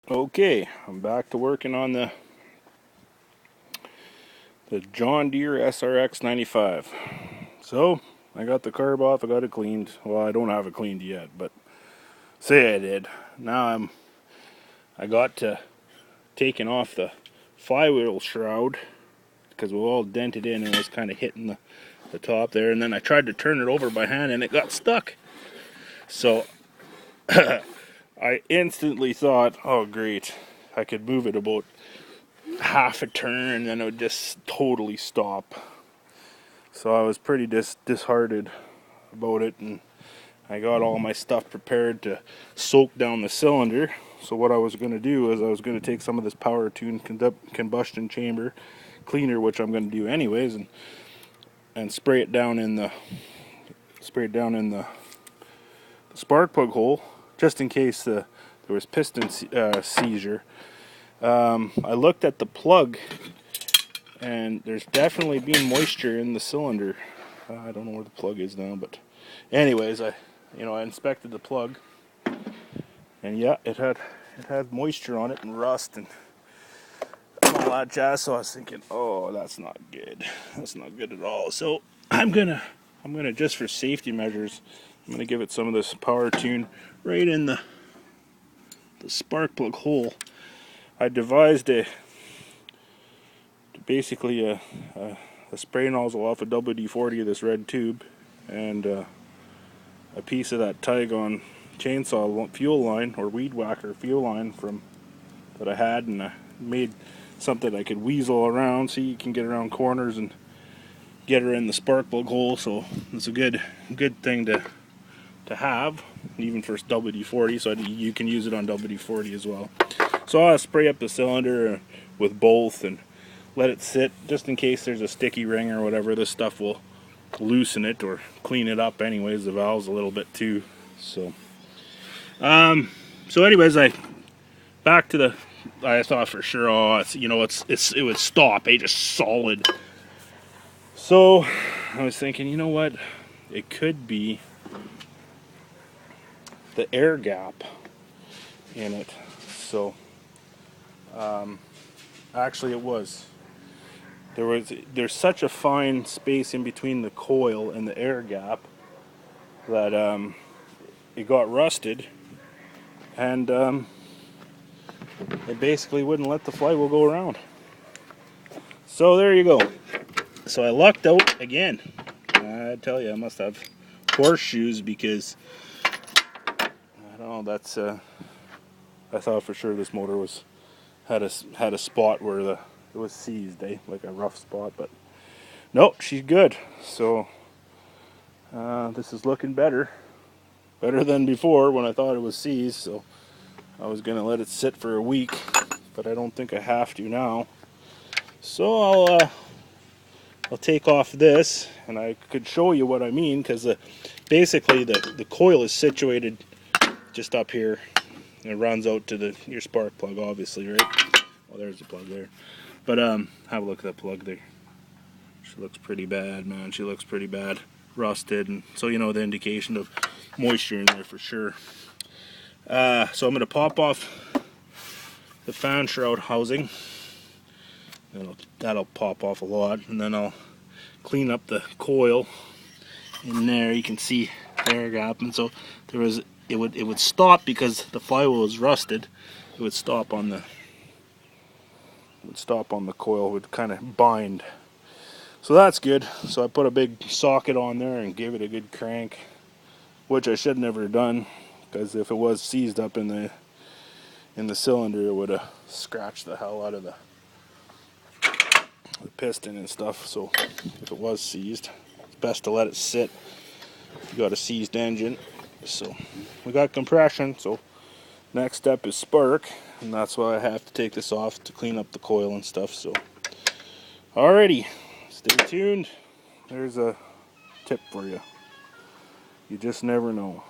Okay, I'm back to working on the John Deere SRX95. So, I got the carb off, I got it cleaned. Well, I don't have it cleaned yet, but say I did. Now I got to taking off the flywheel shroud because it was all dented in and was kind of hitting the top there, and then I tried to turn it over by hand and it got stuck. So, I instantly thought, oh great, I could move it about half a turn and then it would just totally stop. So I was pretty disheartened about it, and I got all my stuff prepared to soak down the cylinder. So what I was going to do is I was going to take some of this power tune combustion chamber cleaner, which I'm going to do anyways, and spray it down in the spark plug hole, just in case there was piston seizure. I looked at the plug, and there's definitely been moisture in the cylinder. I don't know where the plug is now, but anyways, I inspected the plug, and yeah, it had moisture on it and rust and all that jazz. So I was thinking, oh, that's not good. That's not good at all. So I'm gonna just for safety measures, I'm gonna give it some of this power tune right in the spark plug hole. I devised basically a spray nozzle off a WD-40 of this red tube, and a piece of that Tygon chainsaw fuel line or weed whacker fuel line that I had, and I made something I could weasel around so you can get around corners and get her in the spark plug hole. So it's a good thing to have, even for WD-40, so you can use it on WD-40 as well. So I'll spray up the cylinder with both and let it sit, just in case there's a sticky ring or whatever. This stuff will loosen it or clean it up anyways, the valves a little bit too. So anyways, I thought for sure, oh, it would stop, just solid. So I was thinking, you know what, it could be the air gap in it. So actually it was. There's such a fine space in between the coil and the air gap that it got rusted, and it basically wouldn't let the flywheel go around. So there you go. So I lucked out again. I tell you, I must have horseshoes, because I don't know. I thought for sure this motor had a spot where it was seized, like a rough spot, but nope, she's good. So this is looking better than before when I thought it was seized. So I was gonna let it sit for a week, but I don't think I have to now. So I'll take off this, and I could show you what I mean, because basically the coil is situated just up here, and it runs out to your spark plug, obviously, right? Well, there's the plug there. But have a look at that plug there. She looks pretty bad, man. She looks pretty bad, rusted, and so the indication of moisture in there for sure. So I'm going to pop off the fan shroud housing. That'll pop off a lot, and then I'll clean up the coil in there. You can see air gap, and so it would stop because the flywheel is rusted. It would stop on the coil, would kind of bind. So that's good. So I put a big socket on there and gave it a good crank, which I should never have done, because if it was seized up in the cylinder, it would have scratched the hell out of the piston and stuff. So if it was seized, it's best to let it sit if you got a seized engine. So we got compression, so next step is spark, and that's why I have to take this off to clean up the coil and stuff. So alrighty, stay tuned. There's a tip for you. You just never know.